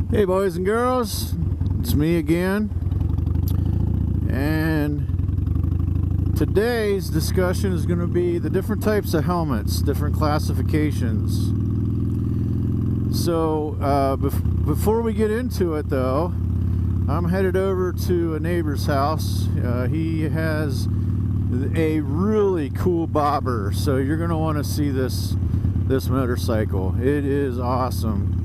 Hey boys and girls, it's me again, and today's discussion is going to be the different types of helmets, different classifications. So before we get into it though, I'm headed over to a neighbor's house. He has a really cool bobber, so you're going to want to see this motorcycle. It is awesome.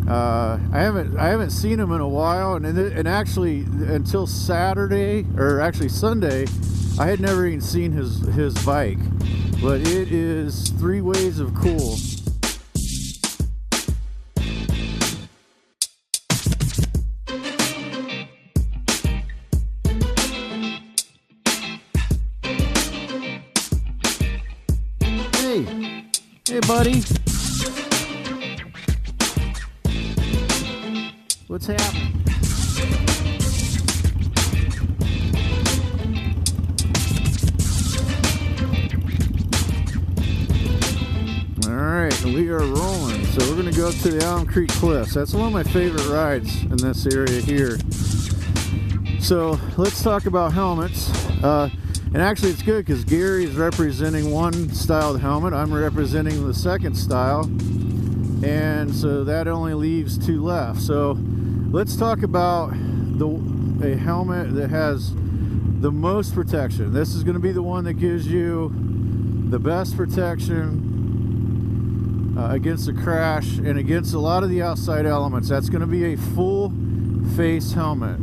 I haven't seen him in a while, and actually until Saturday, or actually Sunday, I had never even seen his bike. But it is three ways of cool. Hey buddy. What's happening? Alright, we are rolling. So we're going to go up to the Alum Creek Cliffs. That's one of my favorite rides in this area here. So let's talk about helmets. And actually it's good because Gary is representing one style of helmet. I'm representing the second style. And so that only leaves two left. So let's talk about a helmet that has the most protection. This is going to be the one that gives you the best protection against a crash and against a lot of the outside elements. That's going to be a full face helmet.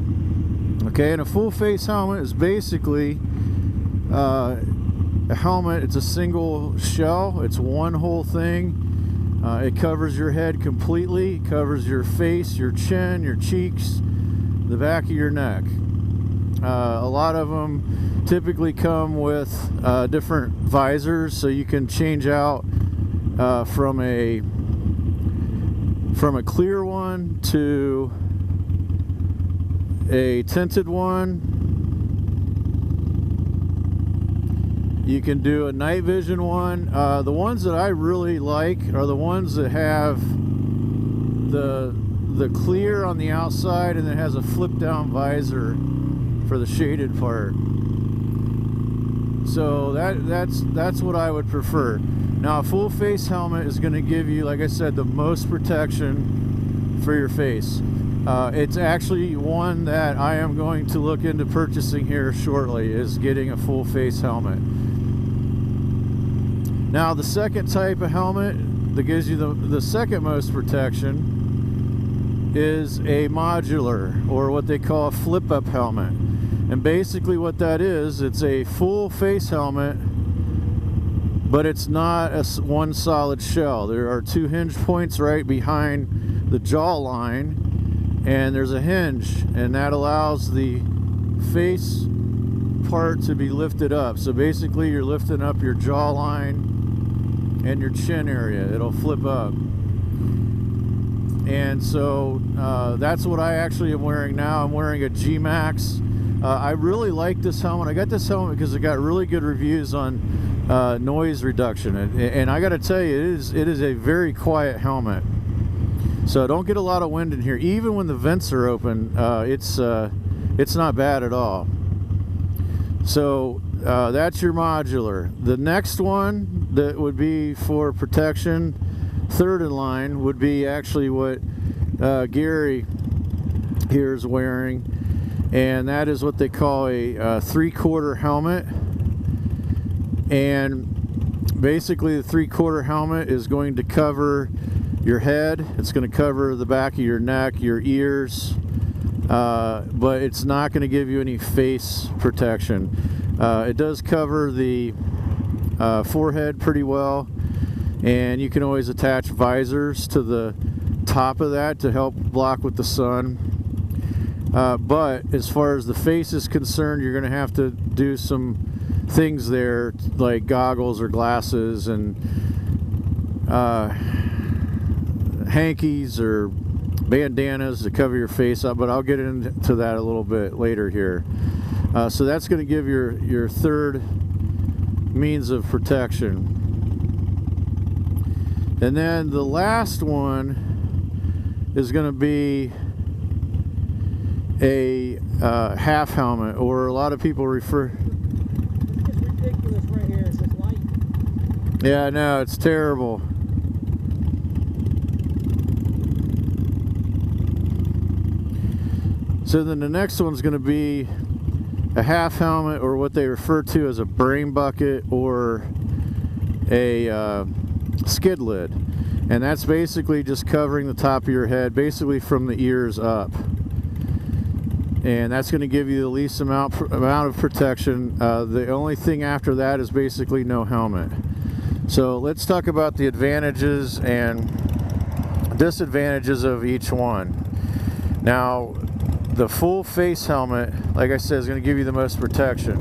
Okay, and a full face helmet is basically a helmet. It's a single shell. It's one whole thing. It covers your head completely, it covers your face, your chin, your cheeks, the back of your neck. A lot of them typically come with different visors, so you can change out from a clear one to a tinted one. You can do a night vision one. The ones that I really like are the ones that have the clear on the outside and it has a flip down visor for the shaded part. So that's what I would prefer. Now a full face helmet is going to give you, like I said, the most protection for your face. It's actually one that I am going to look into purchasing here shortly, is getting a full face helmet. Now the second type of helmet that gives you the second most protection is a modular, or what they call a flip-up helmet. And basically what that is, it's a full face helmet, but it's not one solid shell. There are two hinge points right behind the jawline, and there's a hinge, and that allows the face part to be lifted up. So basically you're lifting up your jawline and your chin area. It'll flip up. And so that's what I actually am wearing now. I'm wearing a G-Max. I really like this helmet. I got this helmet because it got really good reviews on noise reduction, and I got to tell you, it is a very quiet helmet. So don't get a lot of wind in here. Even when the vents are open, it's not bad at all. So that's your modular. The next one that would be for protection, third in line, would be actually what Gary here is wearing, and that is what they call a three-quarter helmet. And basically the three-quarter helmet is going to cover your head, it's going to cover the back of your neck, your ears, but it's not going to give you any face protection. It does cover the forehead pretty well, and you can always attach visors to the top of that to help block with the sun. But as far as the face is concerned, you're going to have to do some things there, like goggles or glasses and hankies or bandanas to cover your face up, but I'll get into that a little bit later here. So that's going to give your third means of protection. And then the last one is going to be a half helmet, or a lot of people refer. It's ridiculous right here. It's just light. Yeah, I know, it's terrible. So then the next one's going to be a half helmet, or what they refer to as a brain bucket, or a skid lid. And that's basically just covering the top of your head, basically from the ears up. And that's going to give you the least amount of protection. The only thing after that is basically no helmet. So let's talk about the advantages and disadvantages of each one. Now, the full face helmet, like I said, is going to give you the most protection.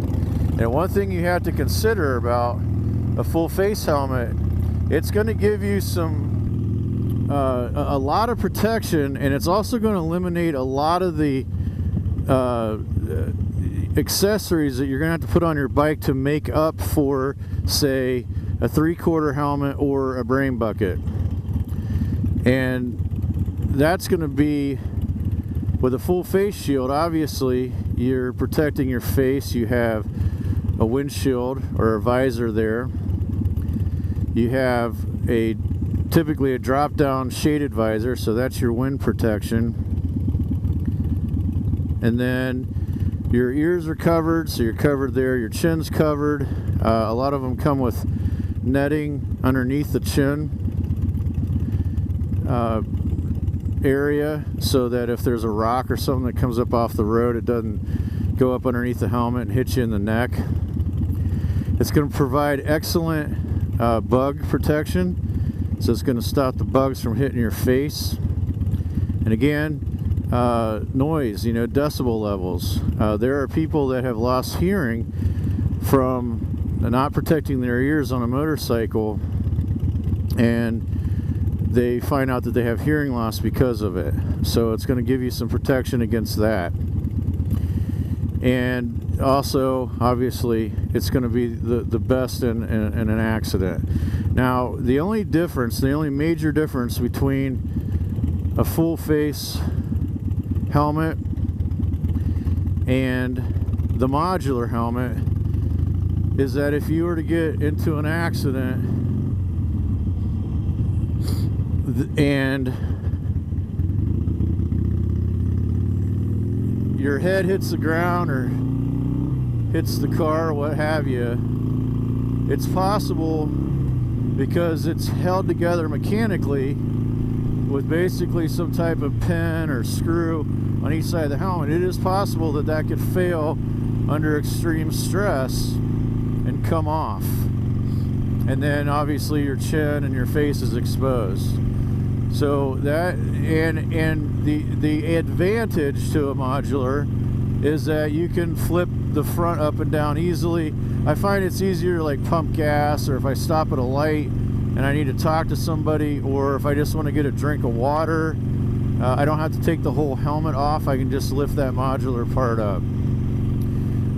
And one thing you have to consider about a full face helmet, it's going to give you some a lot of protection, and it's also going to eliminate a lot of the accessories that you're going to have to put on your bike to make up for, say, a 3/4 helmet or a brain bucket. And that's going to be, with a full face shield, obviously you're protecting your face. You have a windshield or a visor there. You have typically a drop down shaded visor, so that's your wind protection. And then your ears are covered, so you're covered there. Your chin's covered. A lot of them come with netting underneath the chin area, so that if there's a rock or something that comes up off the road, it doesn't go up underneath the helmet and hit you in the neck. It's going to provide excellent bug protection, so it's going to stop the bugs from hitting your face. And again, noise, decibel levels. There are people that have lost hearing from not protecting their ears on a motorcycle, and they find out that they have hearing loss because of it. So it's going to give you some protection against that. And also, obviously, it's going to be the best in an accident. Now, the only major difference between a full face helmet and the modular helmet is that if you were to get into an accident and your head hits the ground or hits the car, what have you, it's possible, because it's held together mechanically with basically some type of pin or screw on each side of the helmet. It is possible that that could fail under extreme stress and come off, and then obviously your chin and your face is exposed. So that, and the advantage to a modular is that you can flip the front up and down easily. I find it's easier to like pump gas, or if I stop at a light and I need to talk to somebody, or if I just want to get a drink of water, I don't have to take the whole helmet off. I can just lift that modular part up.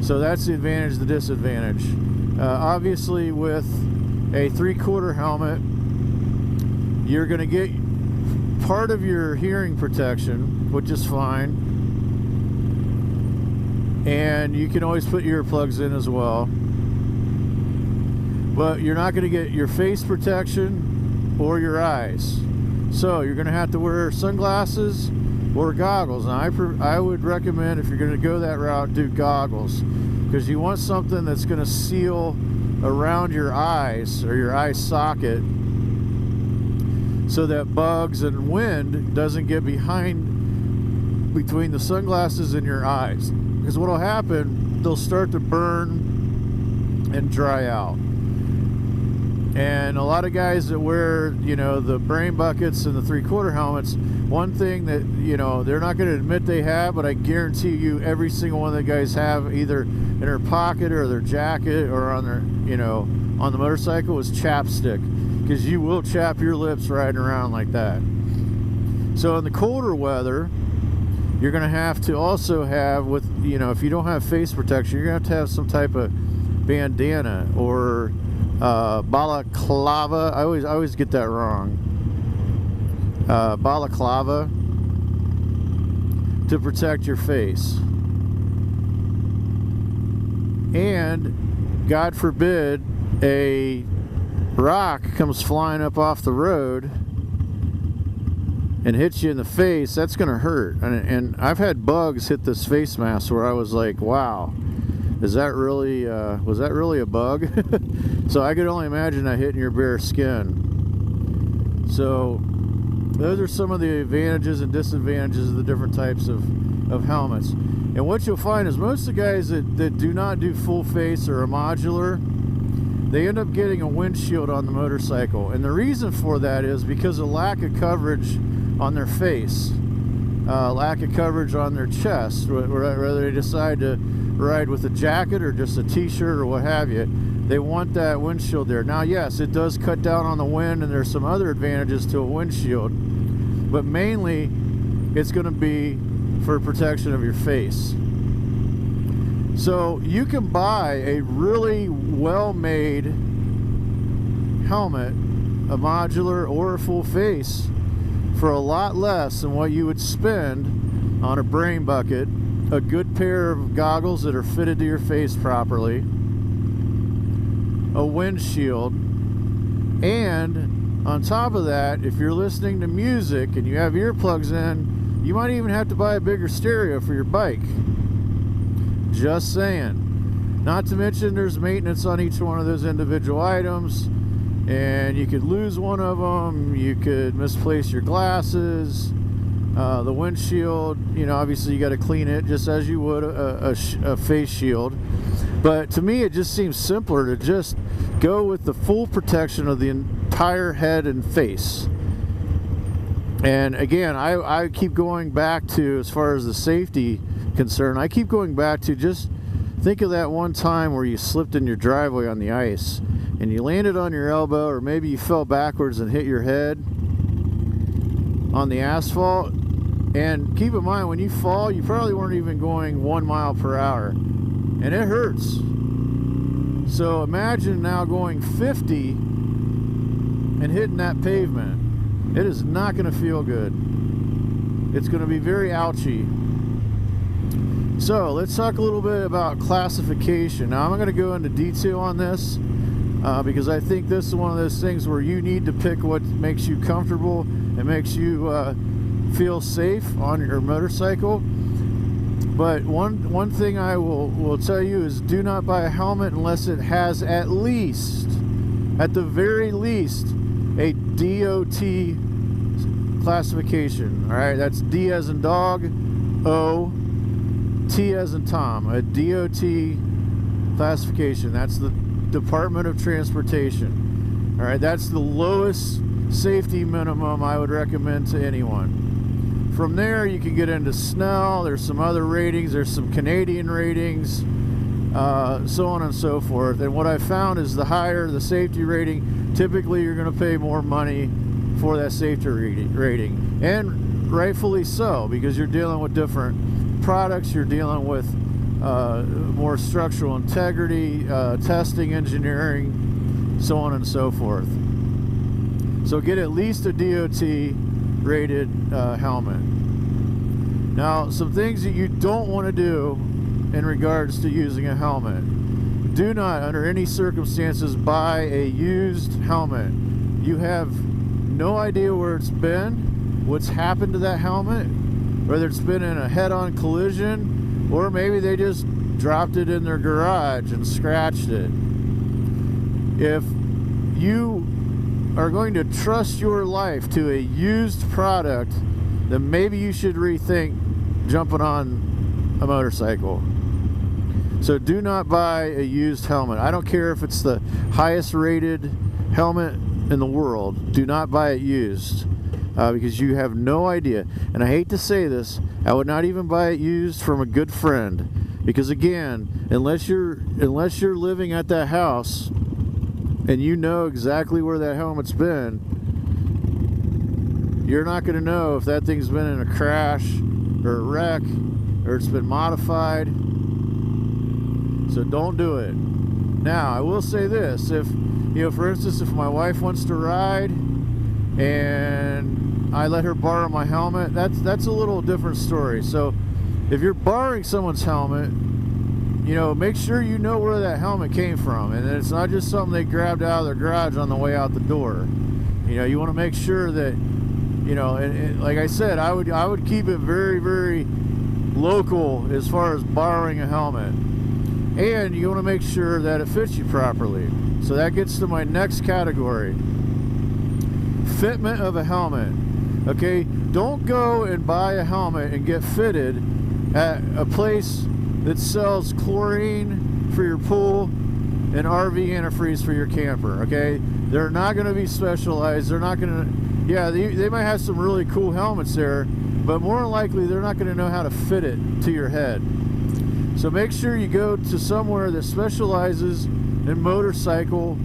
So that's the advantage, the disadvantage. Obviously, with a 3/4 helmet, you're going to get part of your hearing protection, which is fine, and you can always put earplugs in as well, but you're not going to get your face protection or your eyes. So you're going to have to wear sunglasses or goggles. And I would recommend, if you're going to go that route, do goggles, because you want something that's going to seal around your eyes or your eye socket, so that bugs and wind doesn't get between the sunglasses and your eyes. Because what will happen, they'll start to burn and dry out. And a lot of guys that wear, the brain buckets and the 3/4 helmets, one thing that, they're not going to admit they have, but I guarantee you every single one of the guys have, either in their pocket or their jacket or on their, on the motorcycle, is chapstick. Because you will chap your lips riding around like that. So in the colder weather, you're going to have to also have, with, if you don't have face protection, you're going to have some type of bandana or balaclava. I always get that wrong. balaclava to protect your face. And God forbid a rock comes flying up off the road and hits you in the face, that's gonna hurt. And I've had bugs hit this face mask where I was like, wow, is that really was that really a bug? So I could only imagine that hitting your bare skin. So those are some of the advantages and disadvantages of the different types of helmets. And what you'll find is most of the guys that do not do full face or a modular, they end up getting a windshield on the motorcycle. And the reason for that is because of lack of coverage on their face, lack of coverage on their chest, whether they decide to ride with a jacket or just a t-shirt or what have you. They want that windshield there. Now, yes, it does cut down on the wind, and there's some other advantages to a windshield, but mainly it's going to be for protection of your face. So you can buy a really well-made helmet, a modular or a full face, for a lot less than what you would spend on a brain bucket, a good pair of goggles that are fitted to your face properly, a windshield, and on top of that, if you're listening to music and you have earplugs in, you might even have to buy a bigger stereo for your bike. Just saying. Not to mention there's maintenance on each one of those individual items, and you could lose one of them, you could misplace your glasses, the windshield, you know, obviously you got to clean it just as you would a face shield. But to me, it just seems simpler to just go with the full protection of the entire head and face. And again, I keep going back to, as far as the safety concern, I keep going back to just think of that one time where you slipped in your driveway on the ice and you landed on your elbow, or maybe you fell backwards and hit your head on the asphalt. And keep in mind, when you fall, you probably weren't even going 1 mile per hour, and it hurts. So imagine now going 50 and hitting that pavement. It is not going to feel good. It's going to be very ouchy. So let's talk a little bit about classification. Now I'm going to go into detail on this because I think this is one of those things where you need to pick what makes you comfortable and makes you feel safe on your motorcycle. But one thing I will tell you is do not buy a helmet unless it has at the very least, a DOT classification. All right, that's D as in dog, O, T as in Tom, a DOT classification. That's the Department of Transportation. All right, that's the lowest safety minimum I would recommend to anyone. From there, you can get into Snell. There's some other ratings. There's some Canadian ratings, so on and so forth. And what I found is the higher the safety rating, typically you're going to pay more money for that safety rating. And rightfully so, because you're dealing with different products. You're dealing with more structural integrity, testing, engineering, so on and so forth. So get at least a DOT rated helmet. Now, some things that you don't want to do in regards to using a helmet. Do not, under any circumstances, buy a used helmet. You have no idea where it's been, what's happened to that helmet, whether it's been in a head-on collision, or maybe they just dropped it in their garage and scratched it. If you are going to trust your life to a used product, then maybe you should rethink jumping on a motorcycle. So do not buy a used helmet. I don't care if it's the highest rated helmet in the world. Do not buy it used because you have no idea. And I hate to say this, I would not even buy it used from a good friend, because again, unless you're living at that house and you know exactly where that helmet's been, you're not going to know if that thing's been in a crash or a wreck or it's been modified. So don't do it. Now, I will say this, if, you know, for instance, if my wife wants to ride and I let her borrow my helmet. That's a little different story. So if you're borrowing someone's helmet, you know, make sure you know where that helmet came from, and it's not just something they grabbed out of their garage on the way out the door. You know, you want to make sure that, you know, and like I said, I would keep it very, very local as far as borrowing a helmet, and you want to make sure that it fits you properly. So that gets to my next category: fitment of a helmet. Okay, don't go and buy a helmet and get fitted at a place that sells chlorine for your pool and RV antifreeze for your camper. Okay, they're not going to be specialized. They're not going to, yeah, they might have some really cool helmets there, but more than likely they're not going to know how to fit it to your head. So make sure you go to somewhere that specializes in motorcycle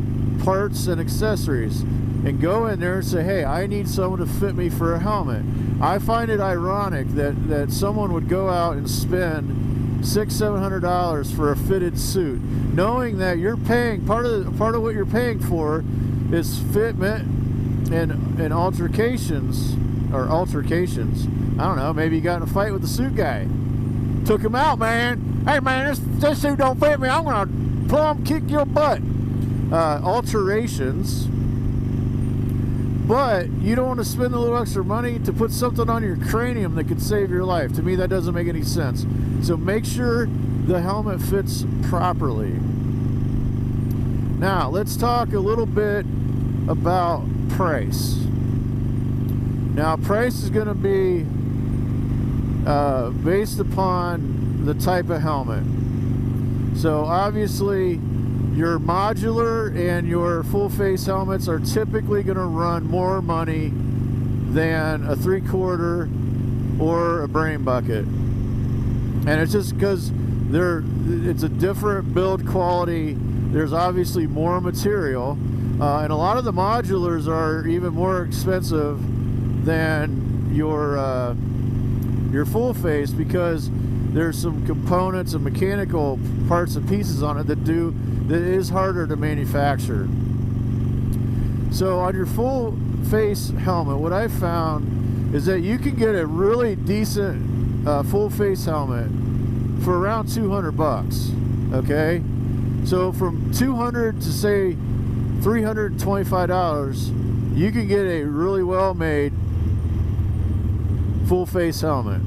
parts and accessories, and go in there and say, hey, I need someone to fit me for a helmet. I find it ironic that someone would go out and spend $600-700 for a fitted suit, knowing that you're paying part of what you're paying for is fitment and altercations. I don't know, maybe you got in a fight with the suit guy, took him out, man. Hey man, this suit don't fit me, I'm gonna plumb kick your butt. Alterations. But you don't want to spend a little extra money to put something on your cranium that could save your life. To me, that doesn't make any sense. So make sure the helmet fits properly. Now, let's talk a little bit about price. Now, price is going to be based upon the type of helmet. So obviously, your modular and your full face helmets are typically going to run more money than a 3/4 or a brain bucket, and it's just because it's a different build quality. There's obviously more material, and a lot of the modulars are even more expensive than your full face, because there's some components and mechanical parts and pieces on it that is harder to manufacture. So on your full face helmet, what I found is that you can get a really decent full face helmet for around $200. Okay, so from $200 to say $325, you can get a really well made full face helmet.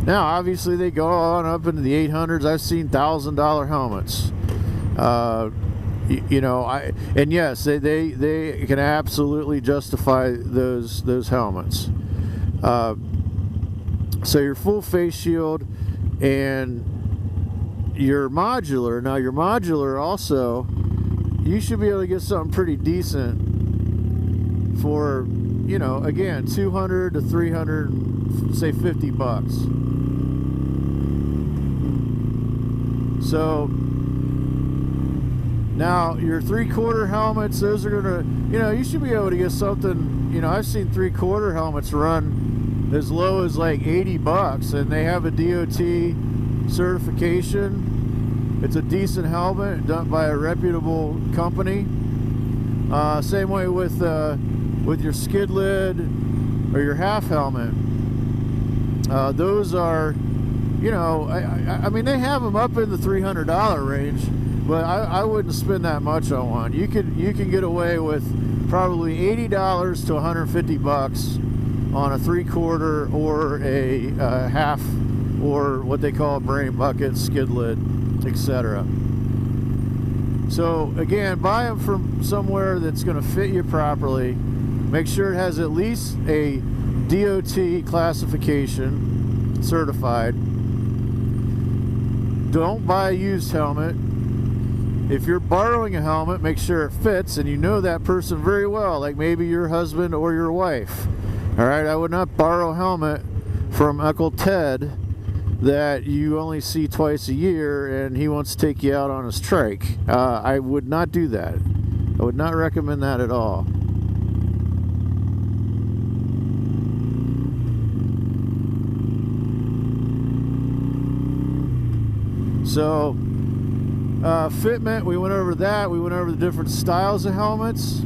Now obviously they go on up into the 800s. I've seen $1,000 helmets. You know, and yes, they can absolutely justify those helmets. So your full face shield and your modular. Now your modular also, you should be able to get something pretty decent for, you know, again, 200 to 300, say $50. So now your 3/4 helmets, those are gonna, you know, you should be able to get something. You know, I've seen 3/4 helmets run as low as like $80, and they have a DOT certification. It's a decent helmet done by a reputable company. Same way with your skid lid or your half helmet. Those are, you know, I mean, they have them up in the $300 range, but I wouldn't spend that much on one. You can get away with probably $80 to $150 on a 3/4 or a half, or what they call a brain bucket, skid lid, etc. So again, buy them from somewhere that's going to fit you properly. Make sure it has at least a DOT classification, certified. Don't buy a used helmet. If you're borrowing a helmet, make sure it fits and you know that person very well, like maybe your husband or your wife. All right, I would not borrow a helmet from Uncle Ted that you only see twice a year and he wants to take you out on his trike. I would not do that. I would not recommend that at all. So fitment, we went over that. We went over the different styles of helmets.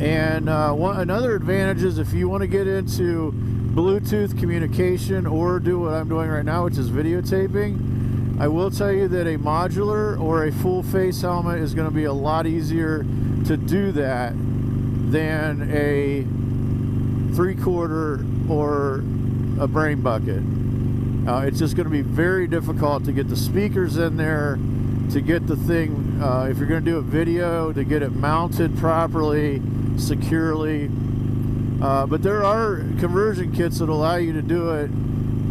And another advantage is if you want to get into Bluetooth communication or do what I'm doing right now, which is videotaping, I will tell you that a modular or a full face helmet is going to be a lot easier to do that than a 3/4 or a brain bucket. It's just going to be very difficult to get the speakers in there, to get the thing, if you're going to do a video, to get it mounted properly, securely. But there are conversion kits that allow you to do it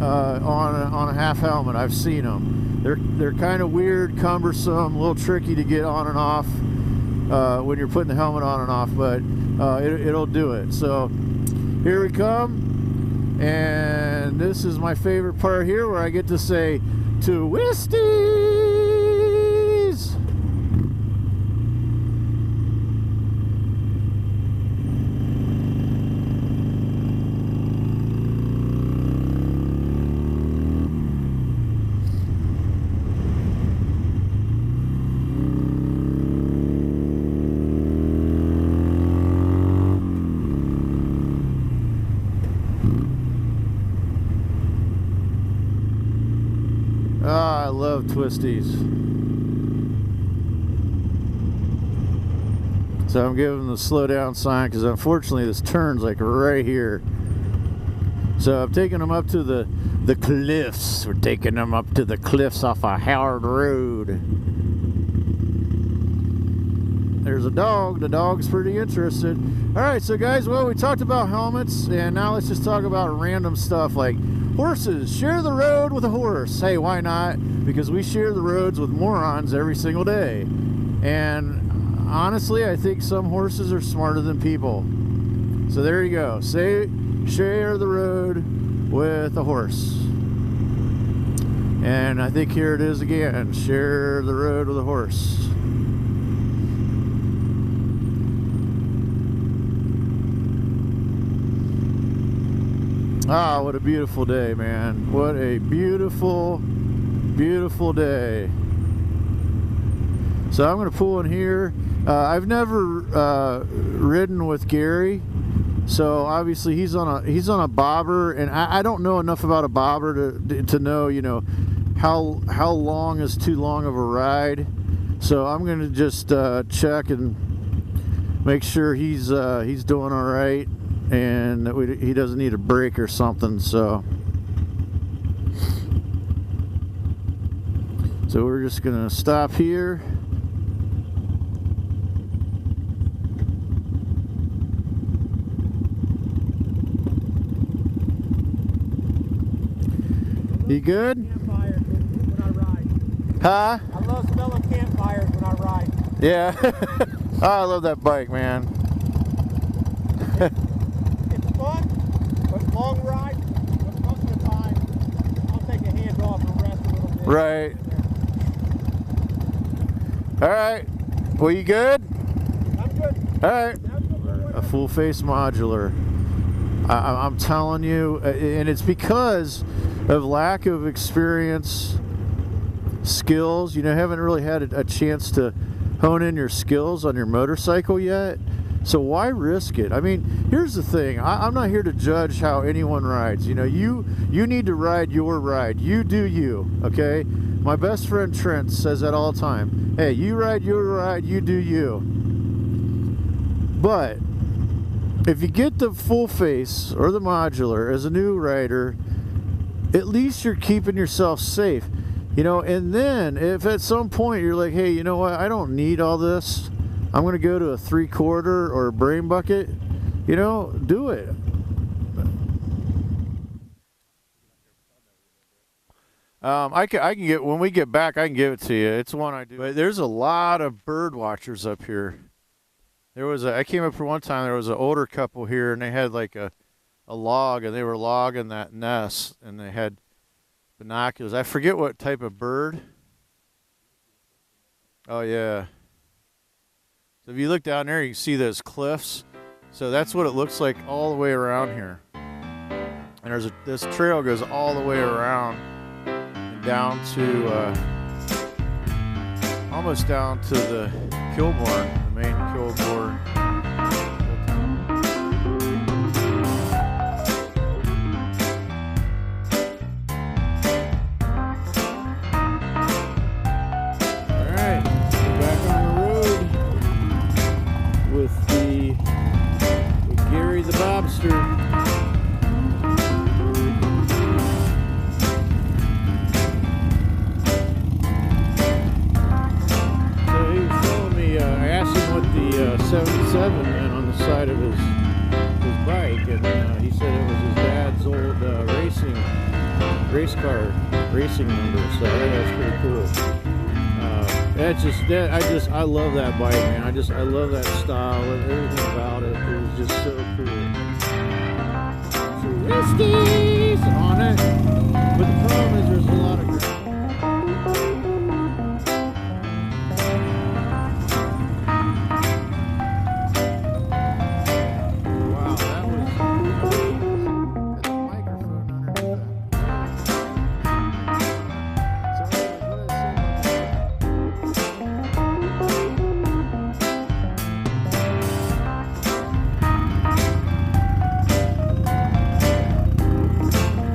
on a half helmet. I've seen them. They're kind of weird, cumbersome, a little tricky to get on and off when you're putting the helmet on and off, but it'll do it. So here we come. And this is my favorite part here, where I get to say, "Twisties!" Ah, I love twisties. So I'm giving them the slow down sign because unfortunately this turn's like right here. So I'm taking them up to the cliffs. We're taking them up to the cliffs off of Howard Road. There's a dog. The dog's pretty interested. All right, so guys, well, we talked about helmets, and now let's just talk about random stuff like horses. Share the road with a horse. Hey, why not? Because we share the roads with morons every single day. And honestly, I think some horses are smarter than people. So there you go. Share the road with a horse. And I think here it is again. Share the road with a horse. Ah, what a beautiful day, man. What a beautiful, beautiful day. So I'm going to pull in here. I've never ridden with Gary, so obviously he's on a bobber, and I don't know enough about a bobber to know, you know, how long is too long of a ride. So I'm going to just check and make sure he's doing all right, and that he doesn't need a break or something. So we're just gonna stop here. You good? Campfires when I ride. Huh? I love smelling campfires when I ride. Yeah. Oh, I love that bike, man. It's fun, but long ride, but most of the time, I'll take a hand off and rest a little bit. Right. All right. Well, you good? I'm good. All right. A full face modular. I'm telling you, and it's because of lack of experience, skills. You know, haven't really had a chance to hone in your skills on your motorcycle yet. So why risk it? I mean, here's the thing. I'm not here to judge how anyone rides. You know, you need to ride your ride. You do you, okay? My best friend Trent says that all the time. Hey, you ride your ride, you do you. But if you get the full face or the modular as a new rider, at least you're keeping yourself safe. You know, and then if at some point you're like, hey, you know what? I don't need all this. I'm going to go to a 3/4 or a brain bucket. You know, do it. I can get, when we get back, I can give it to you. It's one I do. But there's a lot of bird watchers up here. I came up for one time, there was an older couple here, and they had like a log, and they were logging that nest, and they had binoculars. I forget what type of bird. Oh, yeah. So if you look down there, you can see those cliffs. So that's what it looks like all the way around here. And this trail goes all the way around and down to almost down to the Kilbourne, the main Kilbourne. So he was telling me, I asked him what the 77 meant on the side of his bike, and he said it was his dad's old race car racing number. So that's pretty cool. I love that bike, man. I love that style and everything about it. It was just so cool. So Whiskey's on it, but the problem is there's a lot of ground. Wow, that was got the microphone underneath that. So what did I say?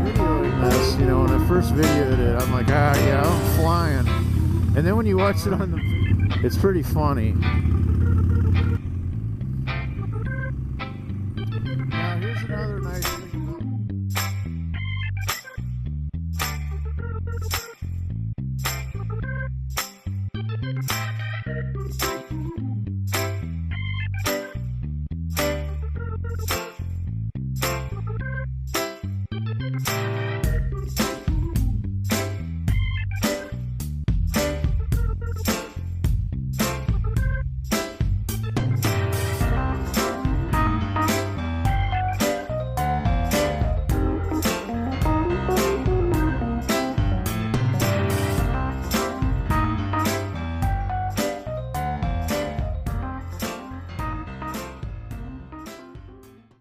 Videoing this, you know, when I first videoed it, I'm like, yeah, I'm flying. And then when you watch it on it's pretty funny.